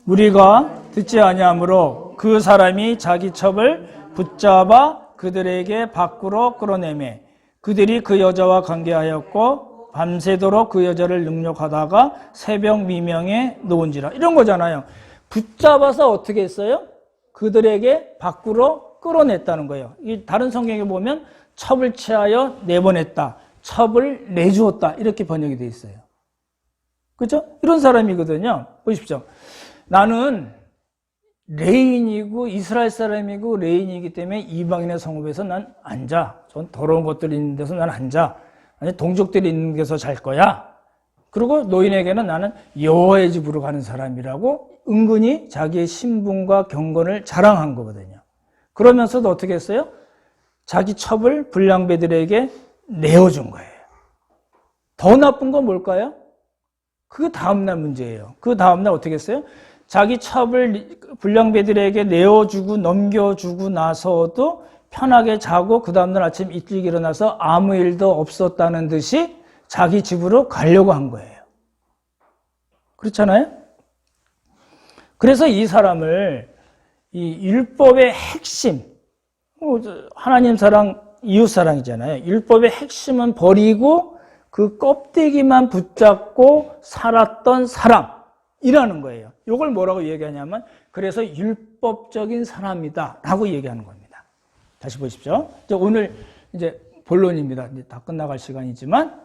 무리가 듣지 아니하므로 그 사람이 자기 첩을 붙잡아 그들에게 밖으로 끌어내매 그들이 그 여자와 관계하였고 밤새도록 그 여자를 능욕하다가 새벽 미명에 놓은지라. 이런 거잖아요. 붙잡아서 어떻게 했어요? 그들에게 밖으로 끌어냈다는 거예요. 이 다른 성경에 보면 첩을 취하여 내보냈다, 첩을 내주었다 이렇게 번역이 되어 있어요. 그렇죠? 이런 사람이거든요. 보십시오. 나는 레인이고 이스라엘 사람이고 레인이기 때문에 이방인의 성읍에서 난 앉아. 전 더러운 것들이 있는 데서 난 앉아. 아니 동족들이 있는 데서 잘 거야. 그리고 노인에게는 나는 여호와의 집으로 가는 사람이라고 은근히 자기의 신분과 경건을 자랑한 거거든요. 그러면서도 어떻게 했어요? 자기 첩을 불량배들에게 내어준 거예요. 더 나쁜 건 뭘까요? 그 다음날 문제예요. 그 다음날 어떻게 했어요? 자기 첩을 불량배들에게 내어주고 넘겨주고 나서도 편하게 자고 그 다음날 아침 일찍 일어나서 아무 일도 없었다는 듯이 자기 집으로 가려고 한 거예요. 그렇잖아요? 그래서 이 사람을 이 율법의 핵심, 하나님 사랑, 이웃 사랑이잖아요. 율법의 핵심은 버리고 그 껍데기만 붙잡고 살았던 사람이라는 거예요. 이걸 뭐라고 얘기하냐면 그래서 율법적인 사람이다 라고 얘기하는 겁니다. 다시 보십시오. 오늘 이제 본론입니다. 이제 다 끝나갈 시간이지만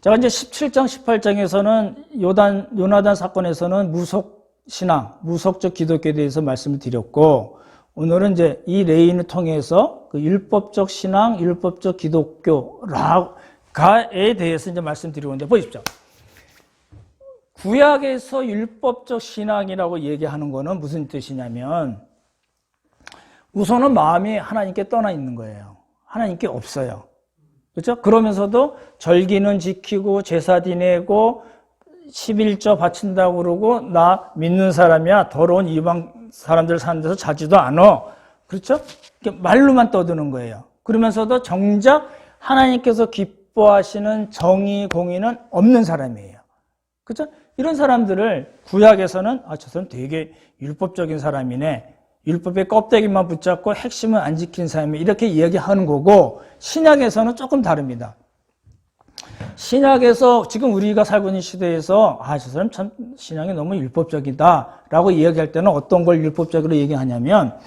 제가 이제 17장, 18장에서는 요나단 사건에서는 무속신앙, 무속적 기독교에 대해서 말씀을 드렸고 오늘은 이제 이 레인을 통해서 그 율법적 신앙, 율법적 기독교에 대해서 이제 말씀드리고 있는데 보십시오. 구약에서 율법적 신앙이라고 얘기하는 거는 무슨 뜻이냐면 우선은 마음이 하나님께 떠나 있는 거예요. 하나님께 없어요. 그렇죠? 그러면서도 절기는 지키고 제사 지내고 11조 바친다고 그러고 나 믿는 사람이야. 더러운 이방 사람들 사는 데서 자지도 않아. 그렇죠? 말로만 떠드는 거예요. 그러면서도 정작 하나님께서 기뻐하시는 정의, 공의는 없는 사람이에요. 그렇죠? 이런 사람들을 구약에서는 저 사람 되게 율법적인 사람이네. 율법의 껍데기만 붙잡고 핵심은 안 지킨 사람이 이렇게 이야기하는 거고 신약에서는 조금 다릅니다. 신약에서 지금 우리가 살고 있는 시대에서 저 사람 참 신앙이 너무 율법적이다 라고 이야기할 때는 어떤 걸 율법적으로 얘기하냐면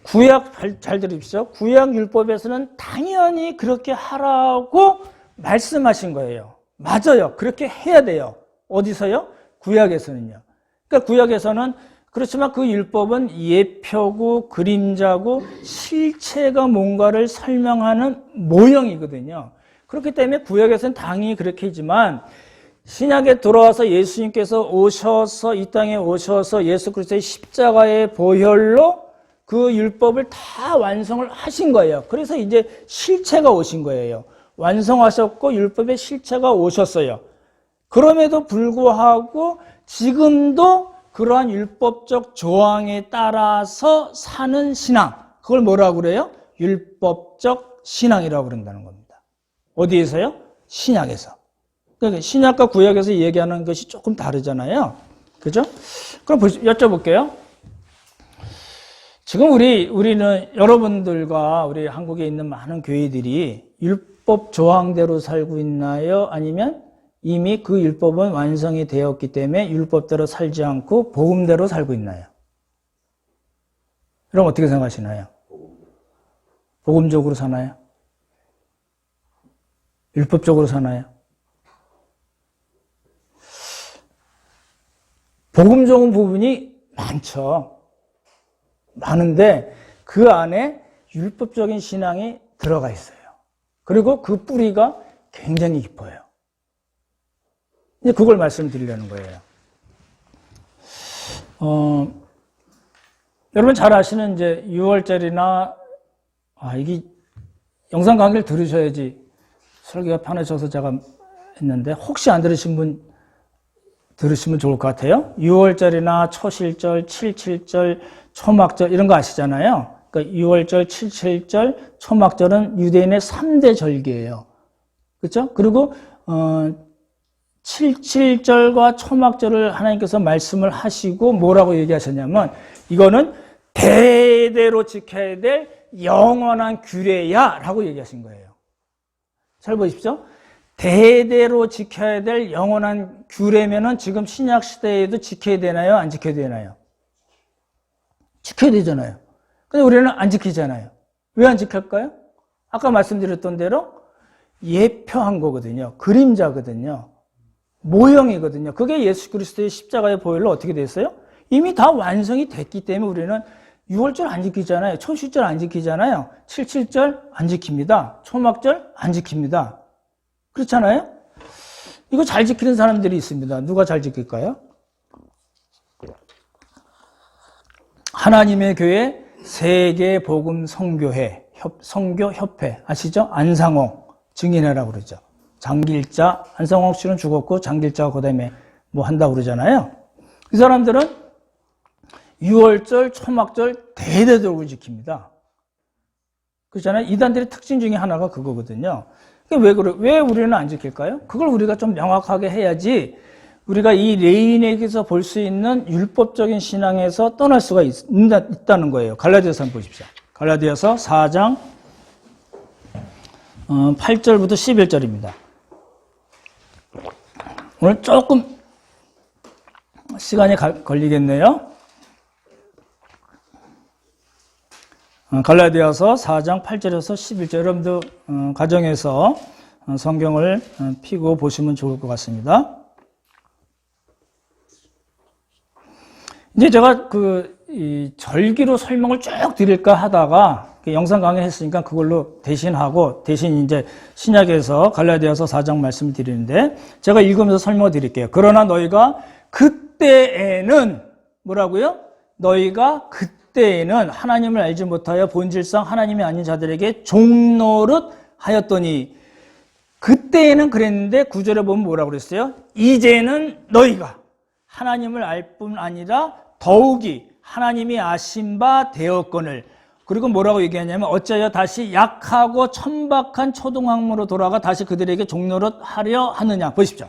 구약, 잘 들으십시오. 구약 율법에서는 당연히 그렇게 하라고 말씀하신 거예요. 맞아요. 그렇게 해야 돼요. 어디서요? 구약에서는요. 그러니까 구약에서는 그렇지만 그 율법은 예표고 그림자고 실체가 뭔가를 설명하는 모형이거든요. 그렇기 때문에 구약에서는 당연히 그렇게 하지만 신약에 들어와서 예수님께서 오셔서 이 땅에 오셔서 예수 그리스도의 십자가의 보혈로 그 율법을 다 완성을 하신 거예요. 그래서 이제 실체가 오신 거예요. 완성하셨고 율법의 실체가 오셨어요. 그럼에도 불구하고 지금도 그러한 율법적 조항에 따라서 사는 신앙, 그걸 뭐라고 그래요? 율법적 신앙이라고 그런다는 겁니다. 어디에서요? 신약에서. 그러니까 신약과 구약에서 얘기하는 것이 조금 다르잖아요. 그죠? 그럼 여쭤볼게요. 지금 우리는 여러분들과 우리 한국에 있는 많은 교회들이 율법 조항대로 살고 있나요? 아니면 이미 그 율법은 완성이 되었기 때문에 율법대로 살지 않고 복음대로 살고 있나요? 그럼 어떻게 생각하시나요? 복음적으로 사나요? 율법적으로 사나요? 복음적인 부분이 많죠. 많은데 그 안에 율법적인 신앙이 들어가 있어요. 그리고 그 뿌리가 굉장히 깊어요. 이제 그걸 말씀드리려는 거예요. 여러분 잘 아시는 이제 6월절이나 이게 영상 강의를 들으셔야지 설교가 편해져서 제가 했는데 혹시 안 들으신 분 들으시면 좋을 것 같아요. 6월절이나 초실절, 77절, 초막절 이런 거 아시잖아요. 그러니까 6월절, 77절, 초막절은 유대인의 3대 절기예요. 그렇죠? 그리고 77절과 초막절을 하나님께서 말씀을 하시고 뭐라고 얘기하셨냐면 이거는 대대로 지켜야 될 영원한 규례야 라고 얘기하신 거예요. 잘 보십시오. 대대로 지켜야 될 영원한 규례면은 지금 신약 시대에도 지켜야 되나요? 안 지켜야 되나요? 지켜야 되잖아요. 근데 우리는 안 지키잖아요. 왜 안 지킬까요? 아까 말씀드렸던 대로 예표한 거거든요. 그림자거든요. 모형이거든요. 그게 예수 그리스도의 십자가의 보혈로 어떻게 됐어요? 이미 다 완성이 됐기 때문에 우리는 6월절 안 지키잖아요. 초실절 안 지키잖아요. 77절 안 지킵니다. 초막절 안 지킵니다. 그렇잖아요? 이거 잘 지키는 사람들이 있습니다. 누가 잘 지킬까요? 하나님의 교회 세계복음 선교회, 선교협회 아시죠? 안상홍 증인회라고 그러죠. 장길자, 안상홍 씨는 죽었고 장길자가 그 다음에 뭐 한다고 그러잖아요. 이 사람들은 6월절, 초막절 대대적으로 지킵니다. 그렇잖아요. 이단들의 특징 중에 하나가 그거거든요. 왜 우리는 안 지킬까요? 그걸 우리가 좀 명확하게 해야지 우리가 이 레인에게서 볼 수 있는 율법적인 신앙에서 떠날 수가 있다는 거예요. 갈라디아서 한번 보십시오. 갈라디아서 4장 8절부터 11절입니다. 오늘 조금 시간이 걸리겠네요. 갈라디아서 4장 8절에서 11절 여러분도 가정에서 성경을 펴고 보시면 좋을 것 같습니다. 이제 제가 이 절기로 설명을 쭉 드릴까 하다가 영상 강의 했으니까 그걸로 대신하고 대신 이제 신약에서 갈라디아서 4장 말씀을 드리는데 제가 읽으면서 설명을 드릴게요. 그러나 너희가 그때에는 뭐라고요? 너희가 그때에는 하나님을 알지 못하여 본질상 하나님이 아닌 자들에게 종노릇 하였더니 그때에는 그랬는데 9절에 보면 뭐라고 그랬어요? 이제는 너희가 하나님을 알 뿐 아니라 더욱이 하나님이 아신 바 되었거늘. 그리고 뭐라고 얘기하냐면 어찌하여 다시 약하고 천박한 초등학문으로 돌아가 다시 그들에게 종노릇 하려 하느냐. 보십시오.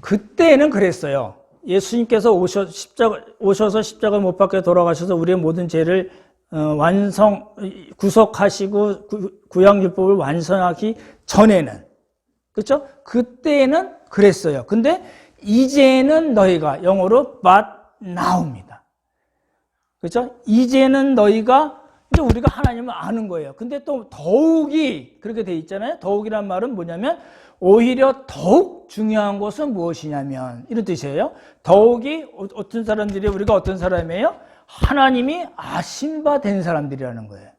그때는 그랬어요. 예수님께서 오셔서 십자가 못 박혀 돌아가셔서 우리의 모든 죄를 구속하시고 구약율법을 완성하기 전에는 그렇죠? 그때는 그랬어요. 근데 이제는 너희가 영어로 but now입니다. 그렇죠? 이제는 너희가 이제 우리가 하나님을 아는 거예요. 근데 또 더욱이 그렇게 돼 있잖아요. 더욱이란 말은 뭐냐면 오히려 더욱 중요한 것은 무엇이냐면 이런 뜻이에요. 더욱이 어떤 사람들이 우리가 어떤 사람이에요? 하나님이 아신 바 된 사람들이라는 거예요.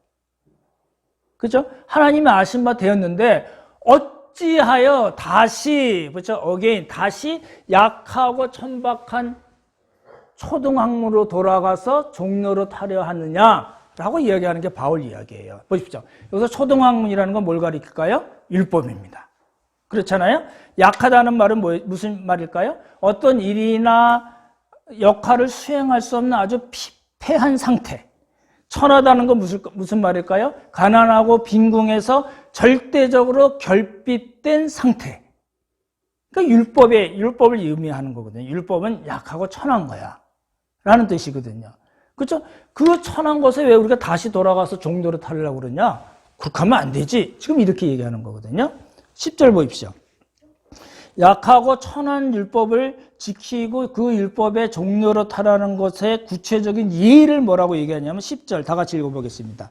그렇죠? 하나님이 아신 바 되었는데 어찌하여 다시 그렇죠? again 다시 약하고 천박한 초등학문으로 돌아가서 종로로 타려 하느냐라고 이야기하는 게 바울 이야기예요. 보십시오. 여기서 초등학문이라는 건 뭘 가리킬까요? 율법입니다. 그렇잖아요? 약하다는 말은 무슨 말일까요? 어떤 일이나 역할을 수행할 수 없는 아주 피폐한 상태. 천하다는 건 무슨 말일까요? 가난하고 빈궁해서 절대적으로 결핍된 상태. 그러니까 율법을 의미하는 거거든요. 율법은 약하고 천한 거야. 라는 뜻이거든요. 그렇죠? 그 천한 것에 왜 우리가 다시 돌아가서 종로를 타려고 그러냐? 그렇게 하면 안 되지. 지금 이렇게 얘기하는 거거든요. 10절 보십시오. 약하고 천한 율법을 지키고 그 율법의 종로로 타라는 것의 구체적인 예를 뭐라고 얘기하냐면 10절 다 같이 읽어보겠습니다.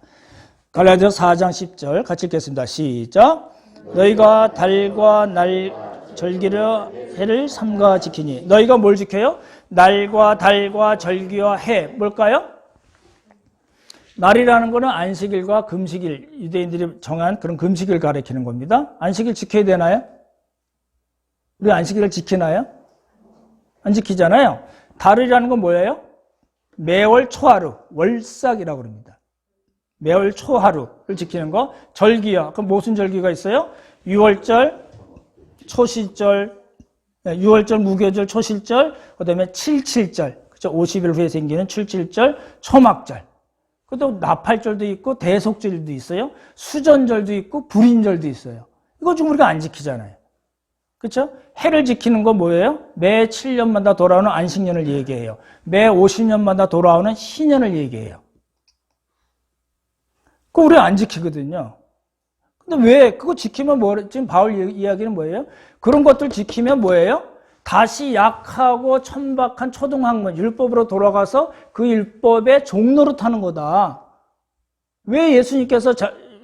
갈라디아서 4장 10절 같이 읽겠습니다. 시작. 너희가 달과 날 절기를 해를 삼가 지키니. 너희가 뭘 지켜요? 날과 달과 절기와 해. 뭘까요? 날이라는 거는 안식일과 금식일, 유대인들이 정한 그런 금식일 가리키는 겁니다. 안식일 지켜야 되나요? 우리 안식일을 지키나요? 안 지키잖아요. 달이라는 건 뭐예요? 매월 초하루, 월삭이라고 합니다. 매월 초하루를 지키는 거. 절기요. 그럼 무슨 절기가 있어요? 6월절, 초실절, 6월절, 무교절, 초실절, 그 다음에 7.7절, 그렇죠? 50일 후에 생기는 7.7절, 초막절. 또 나팔절도 있고 대속절도 있어요. 수전절도 있고 불임절도 있어요. 이거 지금 우리가 안 지키잖아요. 그렇죠? 해를 지키는 건 뭐예요? 매 7년마다 돌아오는 안식년을 얘기해요. 매 50년마다 돌아오는 희년을 얘기해요. 그거 우리 안 지키거든요. 근데 왜 그거 지키면 지금 바울 이야기는 뭐예요? 그런 것들 지키면 뭐예요? 다시 약하고 천박한 초등학문, 율법으로 돌아가서 그 율법의 종로로 타는 거다. 왜 예수님께서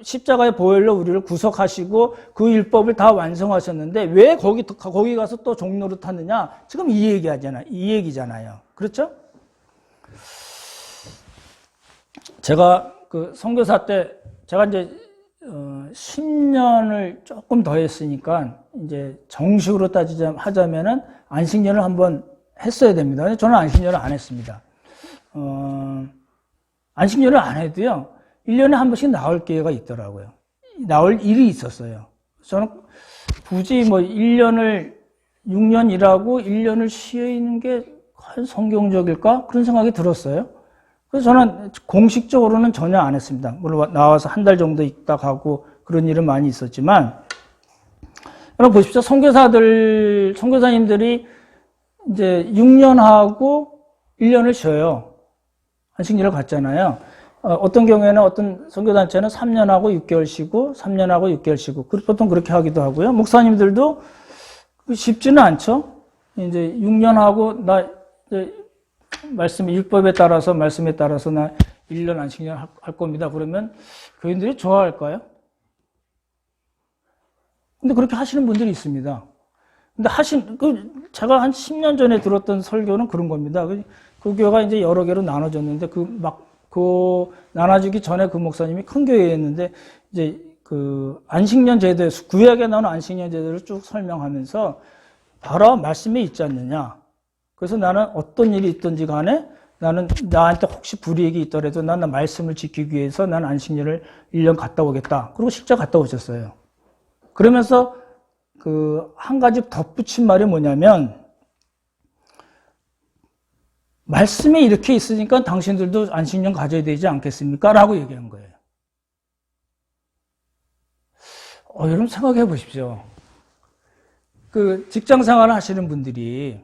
십자가의 보혈로 우리를 구속하시고 그 율법을 다 완성하셨는데 왜 거기 가서 또 종로로 탔느냐? 지금 이 얘기잖아요. 그렇죠? 제가 그 선교사 때 제가 이제 10년을 조금 더 했으니까 이제 정식으로 하자면은 안식년을 한번 했어야 됩니다. 근데 저는 안식년을 안 했습니다. 안식년을 안 해도요, 1년에 한 번씩 나올 기회가 있더라고요. 나올 일이 있었어요. 저는 굳이 1년을 6년 일하고 1년을 쉬어 있는 게 과연 성경적일까? 그런 생각이 들었어요. 그래서 저는 공식적으로는 전혀 안 했습니다. 물론 나와서 한 달 정도 있다 가고 그런 일은 많이 있었지만, 여러분 보십시오. 선교사님들이 이제 6년 하고 1년을 쉬어요. 안식일을 갔잖아요. 어떤 경우에는 어떤 선교단체는 3년 하고 6개월 쉬고 3년 하고 6개월 쉬고 보통 그렇게 하기도 하고요. 목사님들도 쉽지는 않죠. 이제 6년 하고 율법에 따라서 말씀에 따라서 나 1년 안식년 할 겁니다. 그러면 교인들이 좋아할까요? 근데 그렇게 하시는 분들이 있습니다. 근데 제가 한 10년 전에 들었던 설교는 그런 겁니다. 그 교회가 이제 여러 개로 나눠졌는데 그 나눠지기 전에 그 목사님이 큰 교회였는데 이제 그 안식년 제도, 구약에 나오는 안식년 제도를 쭉 설명하면서 바로 말씀에 있지 않느냐. 그래서 나는 어떤 일이 있든지 간에 나는 나한테 혹시 불이익이 있더라도 나는 말씀을 지키기 위해서 나는 안식년을 1년 갔다 오겠다. 그리고 실제 갔다 오셨어요. 그러면서 그 한 가지 덧붙인 말이 뭐냐면, 말씀에 이렇게 있으니까 당신들도 안식년 가져야 되지 않겠습니까? 라고 얘기한 거예요. 여러분 생각해 보십시오. 그 직장 생활을 하시는 분들이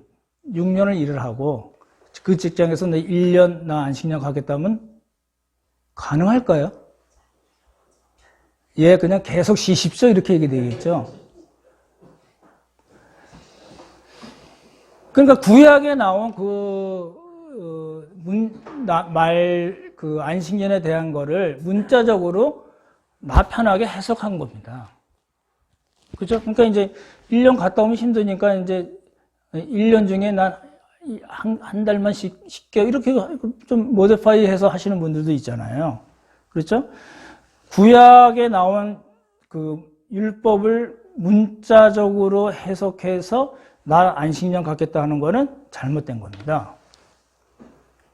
6년을 일을 하고 그 직장에서 1년 나 안식년 가겠다면 가능할까요? 예, 그냥 계속 쉬십시오. 이렇게 얘기 되겠죠. 그러니까 구약에 나온 그 안식년에 대한 거를 문자적으로 나 편하게 해석한 겁니다. 그죠? 그러니까 이제 1년 갔다 오면 힘드니까 이제 1년 중에 난 한 달만 쉴게요. 이렇게 좀 모디파이 해서 하시는 분들도 있잖아요. 그렇죠? 구약에 나온 그 율법을 문자적으로 해석해서 나 안식년 갖겠다 하는 거는 잘못된 겁니다.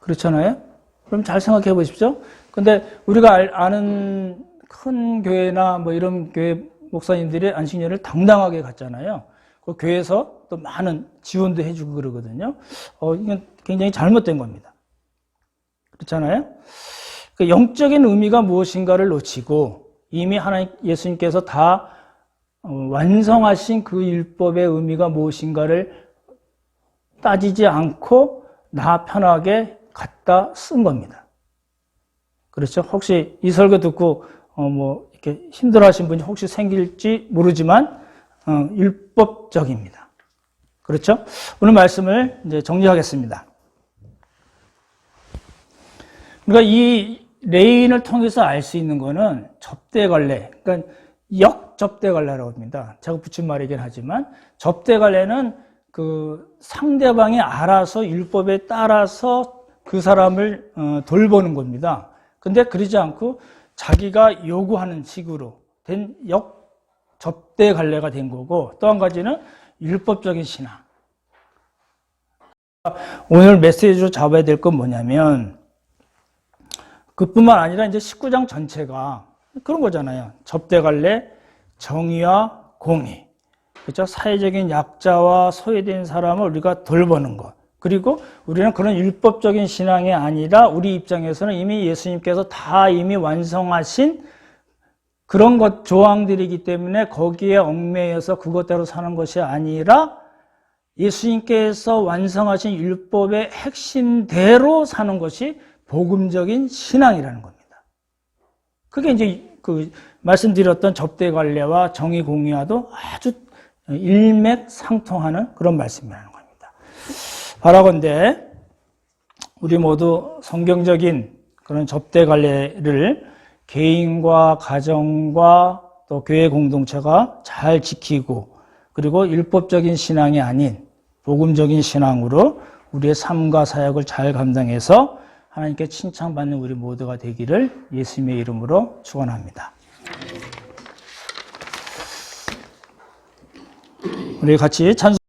그렇잖아요? 그럼 잘 생각해 보십시오. 근데 우리가 아는 큰 교회나 뭐 이런 교회 목사님들이 안식년을 당당하게 갔잖아요. 그 교회에서 또 많은 지원도 해주고 그러거든요. 이건 굉장히 잘못된 겁니다. 그렇잖아요? 그 영적인 의미가 무엇인가를 놓치고 이미 예수님께서 다 완성하신 그 율법의 의미가 무엇인가를 따지지 않고 나 편하게 갖다 쓴 겁니다. 그렇죠? 혹시 이 설교 듣고 이렇게 힘들어하신 분이 혹시 생길지 모르지만 율법적입니다. 그렇죠? 오늘 말씀을 이제 정리하겠습니다. 그러니까 이 레인을 통해서 알 수 있는 거는 접대갈래, 그러니까 역접대갈래라고 합니다. 제가 붙인 말이긴 하지만 접대갈래는 그 상대방이 알아서 율법에 따라서 그 사람을 돌보는 겁니다. 근데 그러지 않고 자기가 요구하는 식으로 된 접대갈래가 된 거고, 또 한 가지는 율법적인 신앙. 오늘 메시지로 잡아야 될 건 뭐냐면 그뿐만 아니라 이제 19장 전체가 그런 거잖아요. 접대갈래, 정의와 공의. 그렇죠? 사회적인 약자와 소외된 사람을 우리가 돌보는 것. 그리고 우리는 그런 율법적인 신앙이 아니라 우리 입장에서는 이미 예수님께서 다 이미 완성하신 그런 것 조항들이기 때문에 거기에 얽매여서 그것대로 사는 것이 아니라 예수님께서 완성하신 율법의 핵심대로 사는 것이 복음적인 신앙이라는 겁니다. 그게 이제 그 말씀드렸던 접대관례와 정의공의와도 아주 일맥상통하는 그런 말씀이라는 겁니다. 바라건대 우리 모두 성경적인 그런 접대관례를 개인과 가정과 또 교회 공동체가 잘 지키고, 그리고 율법적인 신앙이 아닌 복음적인 신앙으로 우리의 삶과 사역을 잘 감당해서 하나님께 칭찬받는 우리 모두가 되기를 예수님의 이름으로 축원합니다. 우리 같이 찬송